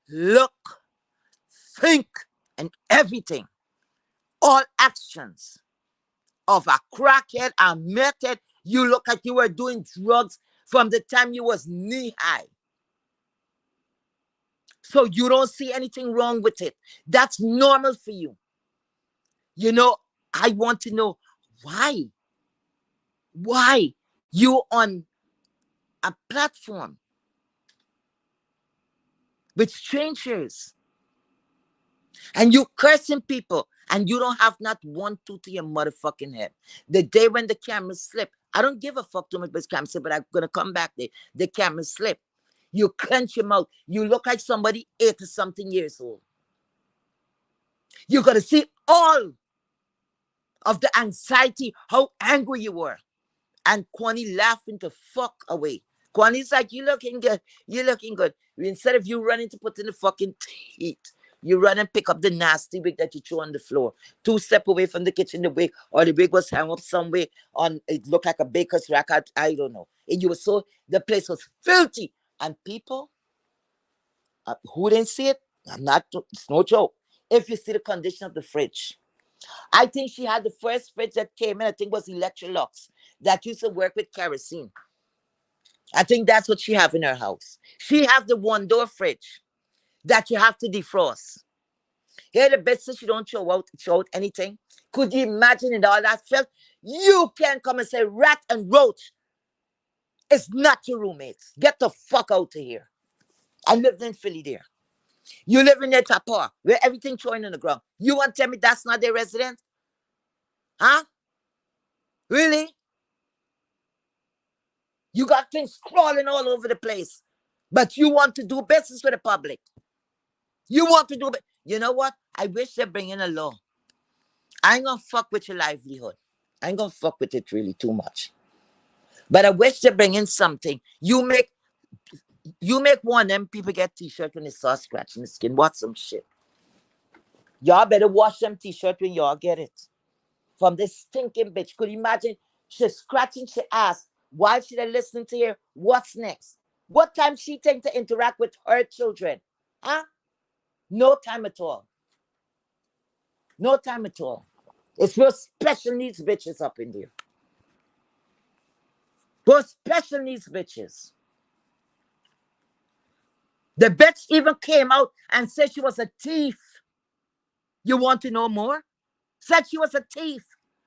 look, think, and everything. All actions of a crackhead and method. You look like you were doing drugs from the time you was knee high. So you don't see anything wrong with it. That's normal for you. I want to know why. Why you on a platform with strangers and you cursing people and you don't have not one tooth to your motherfucking head? The day when the camera slip, I don't give a fuck too much about the camera slip, but I'm gonna come back there. The camera slip. You clench your mouth. You look like somebody 80-something years old. You gotta see all of the anxiety, how angry you were. And Kwani laughing to fuck away. Kwani's like, you looking good. You looking good. Instead of you running to put in the fucking teeth, you run and pick up the nasty wig that you threw on the floor. 2 steps away from the kitchen, the wig, or the wig was hung up somewhere on, it looked like a baker's rack. I don't know. And you were the place was filthy. And people, who didn't see it, it's no joke. If you see the condition of the fridge, I think she had the first fridge that came in, I think was Electrolux, that used to work with kerosene. I think that's what she have in her house. She have the one-door fridge that you have to defrost. Here the best that she don't throw out anything. Could you imagine in all that filth? You can't come and say rat and roach. It's not your roommates. Get the fuck out of here. I lived in Philly there. You live in their Tapua, where everything throwing on the ground. You want to tell me that's not their resident? Huh? Really? You got things crawling all over the place. But you want to do business with the public. You want to do it. You know what? I wish they bring in a law. I ain't gonna fuck with your livelihood. I ain't gonna fuck with it really too much. But I wish they bring in something. You make one of them people get t-shirt when they start scratching the skin. What some shit. Y'all better wash them t-shirt when y'all get it. From this stinking bitch. Could you imagine? She's scratching her ass while she's listening to her. What's next? What time she think to interact with her children? Huh? No time at all. No time at all. It's real special needs bitches up in there. Those special needs bitches. The bitch even came out and said she was a thief. You want to know more? Said she was a thief.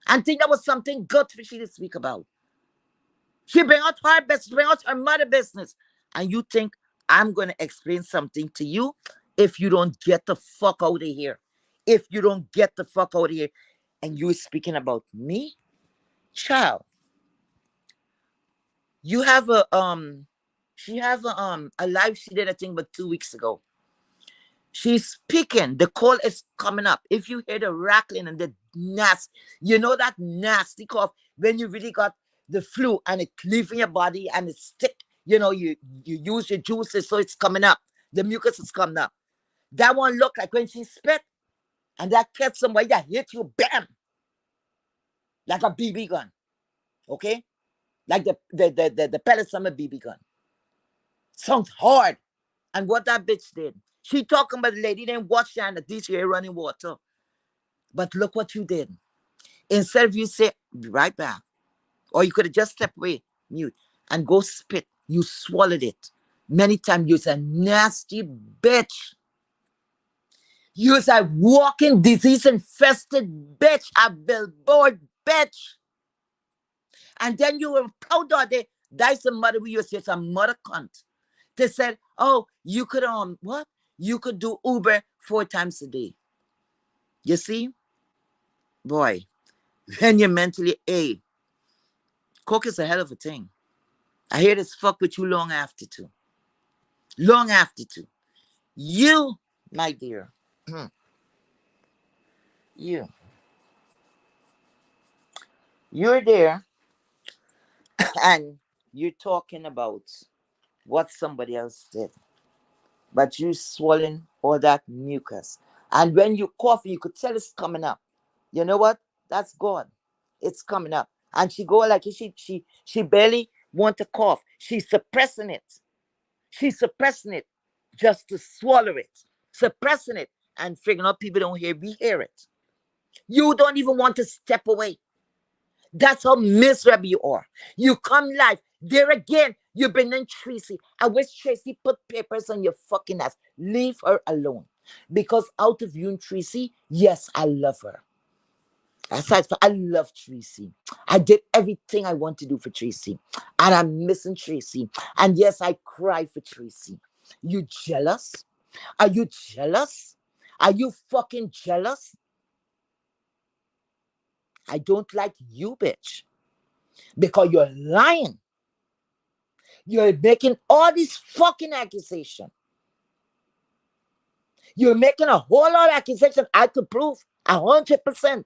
And think that was something good for she to speak about. She bring out her business, bring out her mother business. And you think I'm going to explain something to you if you don't get the fuck out of here. If you don't get the fuck out of here. And you speaking about me? Child. You have she have a live she did, I think, but 2 weeks ago. She's speaking. The call is coming up. If you hear the rattling and the nasty, you know that nasty cough when you really got the flu and it leaving your body and it stick. You know, you use your juices so it's coming up. The mucus is coming up. That one look like when she spit and that catch somebody that hit you, bam, like a BB gun. Okay, like the pellets from a BB gun. Sounds hard. And what that bitch did. She talking about the lady didn't wash her hand at this year running water. But look what you did. Instead of you say, be right back. Or you could have just stepped away, mute, and go spit. You swallowed it. Many times you're a nasty bitch. You're a walking disease-infested bitch. A billboard bitch. And then you were proud of it. That's the mother we used to say, a mother cunt. They said, oh, you could what? You could do Uber 4 times a day. You see? Boy, when you're mentally coke is a hell of a thing. I hear this fuck with you long after too. Long after too. You, my dear. You're there and you're talking about what somebody else did. But you swallowing all that mucus. And when you cough, you could tell it's coming up. You know what? That's God. It's coming up. And she go like she barely want to cough. She's suppressing it. She's suppressing it just to swallow it. Suppressing it and figuring out people don't hear, we hear it. You don't even want to step away. That's how miserable you are. You come live. There again, you bring in Tracy. I wish Tracy put papers on your fucking ass. Leave her alone. Because out of you and Tracy, yes, I love her. Aside from, I love Tracy. I did everything I want to do for Tracy. And I'm missing Tracy. And yes, I cry for Tracy. You jealous? Are you jealous? Are you fucking jealous? I don't like you, bitch. Because you're lying. You're making all these fucking accusations. You're making a whole lot of accusations I could prove 100%.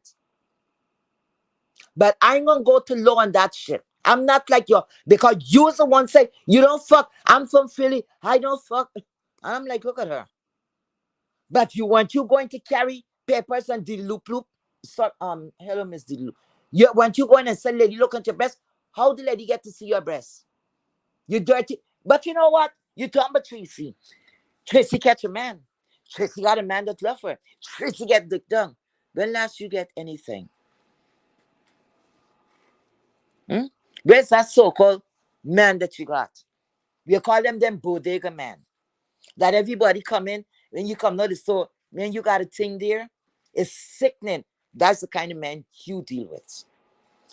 But I ain't gonna go to law on that shit. I'm not like you because you're the one say you don't fuck. I'm from Philly. I don't fuck. And I'm like, look at her. But you weren't you going to carry papers and the loop loop? So, hello, Miss Dilu. You weren't you going and say, lady, look at your breast? How the lady get to see your breast? You dirty. But you know what? You talking about Tracy. Tracy catch a man. Tracy got a man that love her. Tracy get dick done. When last you get anything? Where's that so-called man that you got? We call them bodega man. That everybody come in, when you come to the store, man, you got a thing there. It's sickening. That's the kind of man you deal with.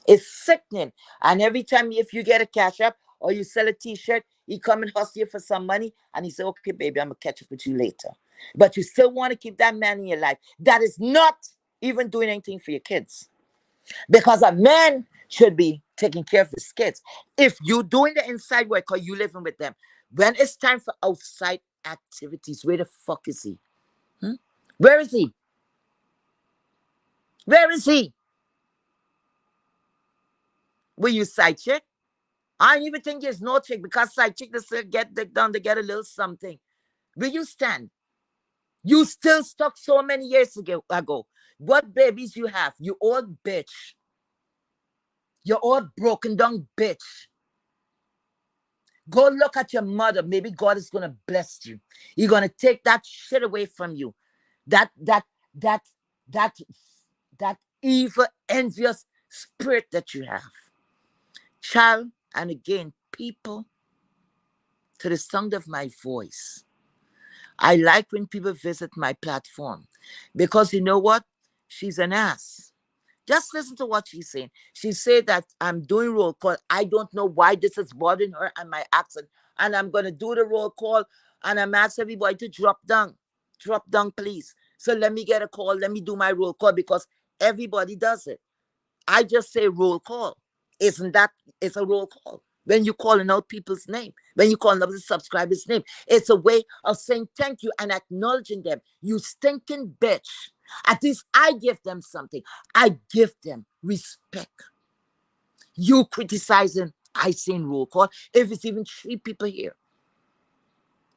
It's sickening. And every time if you get a cash up or you sell a t-shirt, he come and hustle you for some money and he say, okay, baby, I'm going to catch up with you later. but you still want to keep that man in your life that is not even doing anything for your kids. Because a man should be taking care of his kids. If you're doing the inside work or you living with them, when it's time for outside activities, where the fuck is he? Hmm? Where is he? Where is he? Were you side chick? I don't even think there's no chick because side chick they still get dick done, they get a little something. Where you stand? You still stuck so many years ago. What babies you have? You old bitch. You old broken down bitch. Go look at your mother. Maybe God is gonna bless you. He's gonna take that shit away from you. That that that that that evil, envious spirit that you have. Child, and again, people, to the sound of my voice. I like when people visit my platform because you know what? She's an ass. Just listen to what she's saying. She said that I'm doing roll call. I don't know why this is bothering her and my accent. And I'm going to do the roll call. And I'm asking everybody to drop down. Drop down, please. So let me get a call. Let me do my roll call because everybody does it. I just say roll call. Isn't that, it's a roll call. When you're calling out people's name, when you're calling out the subscriber's name, it's a way of saying thank you and acknowledging them. You stinking bitch. At least I give them something. I give them respect. You criticizing, I saying roll call. If it's even 3 people here,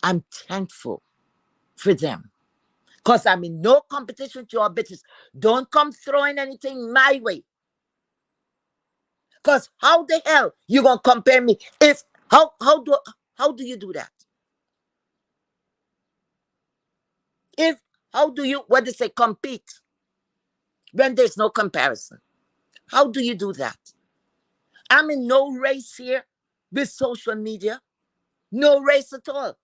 I'm thankful for them. Because I'm in no competition with your bitches. Don't come throwing anything my way. Because how the hell you gonna compare me? If how do you do that? If how do you what they say compete when there's no comparison? How do you do that? I'm in no race here with social media. No race at all.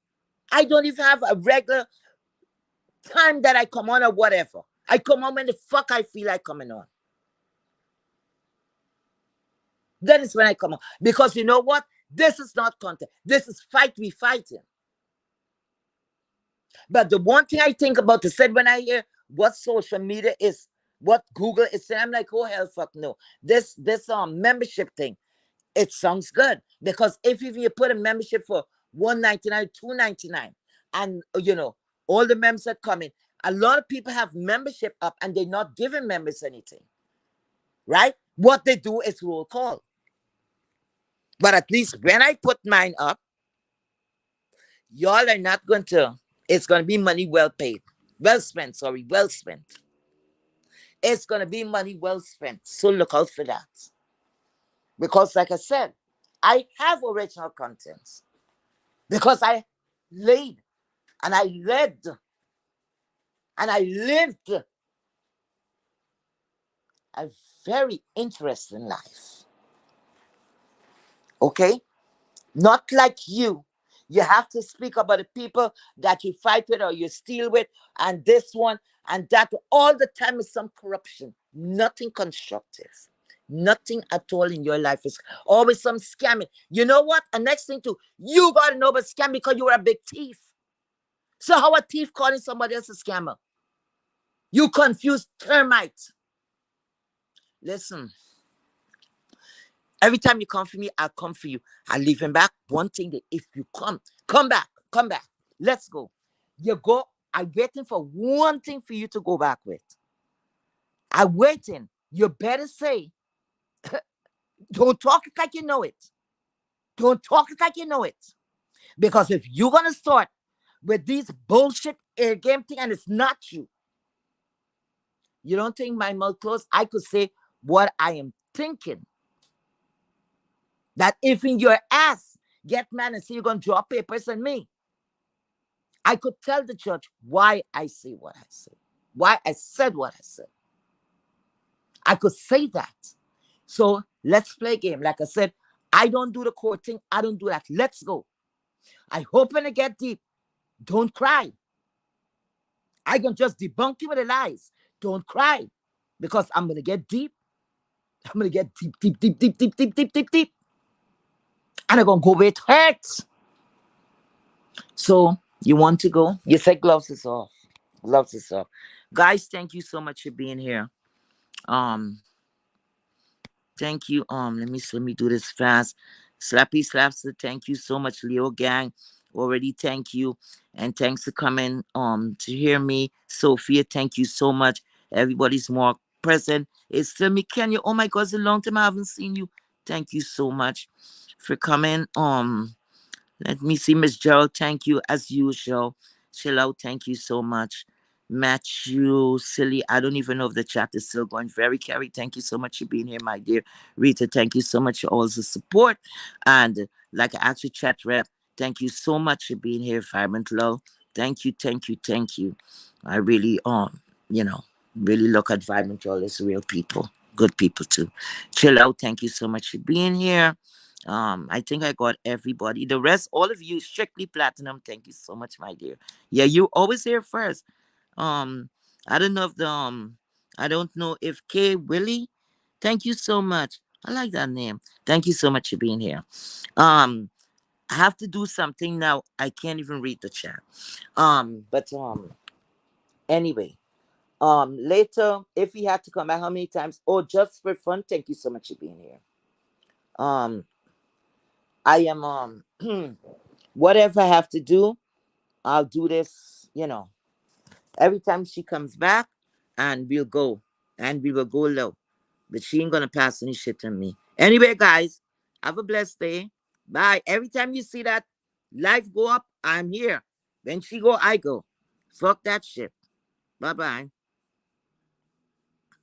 I don't even have a regular time that I come on or whatever. I come on when the fuck I feel like coming on. That is when I come on. Because you know what? This is not content. This is fight we fighting. But the one thing I think about is said when I hear what social media is, what Google is saying, I'm like, oh hell fuck no. This membership thing, it sounds good. Because if you put a membership for $1.99, $2.99, and you know, all the members that come in, a lot of people have membership up and they're not giving members anything. Right? What they do is roll call. But at least when I put mine up, y'all are not going to, it's going to be money well paid. Well spent, sorry, well spent. It's going to be money well spent. So look out for that. Because like I said, I have original contents. Because I laid and I led and I lived a very interesting life. Okay? Not like you. You have to speak about the people that you fight with or you steal with, and this one and that. All the time is some corruption. Nothing constructive. Nothing at all in your life is always some scamming. You know what? And next thing too, you gotta know about scam because you were a big thief. So how a thief calling somebody else a scammer? You confused termite. Listen, every time you come for me, I'll come for you. I'll leave him back. One thing that if you come back, come back. Let's go. You go. I'm waiting for one thing for you to go back with. I'm waiting. You better say, don't talk it like you know it. Don't talk it like you know it. Because if you're going to start with these bullshit air game thing and it's not you, you don't think my mouth closed? I could say what I am thinking. That if in your ass get mad and say you're going to draw papers on me, I could tell the judge why I say what I say, why I said what I said. I could say that. So let's play a game. Like I said, I don't do the court thing. I don't do that. Let's go. I hope when I get deep, don't cry. I can just debunk you with the lies. Don't cry. Because I'm going to get deep. I'm going to get deep, deep, deep, deep, deep, deep, deep, deep, deep. And I'm going to go where it hurts. So You want to go? You said gloves is off. Gloves is off. Guys, thank you so much for being here. Um, Thank you. Let me do this fast. Slappy Slapster, thank you so much. Leo Gang, already thank you. And thanks for coming to hear me. Sophia, thank you so much. Everybody's more present. It's still me, Kenya. Oh my god, it's a long time I haven't seen you. Thank you so much for coming. Let me see, Miss Gerald. Thank you as usual. Chill out. Thank you so much. Matthew, silly. I don't even know if the chat is still going. Very Carrie, thank you so much for being here, my dear. Rita, thank you so much for all the support. And like an actual chat rep, thank you so much for being here, Vibrant Low. Thank you, thank you, thank you. I really you know, really look at Vibrant Low as real people. Good people too. Chill out. Thank you so much for being here. I think I got everybody. The rest, all of you, strictly platinum. Thank you so much, my dear. Yeah, you always here first. Um, I don't know if I don't know if K Willie. Thank you so much. I like that name. Thank you so much for being here. Um, I have to do something now. I can't even read the chat. But anyway. Later, if he had to come back, how many times? Oh, just for fun. Thank you so much for being here. Um, I am whatever I have to do, I'll do this, every time she comes back, and we'll go. And we will go low. But she ain't gonna pass any shit on me. Anyway, guys, have a blessed day. Bye. Every time you see that life go up, I'm here. When she go, I go. Fuck that shit. Bye bye.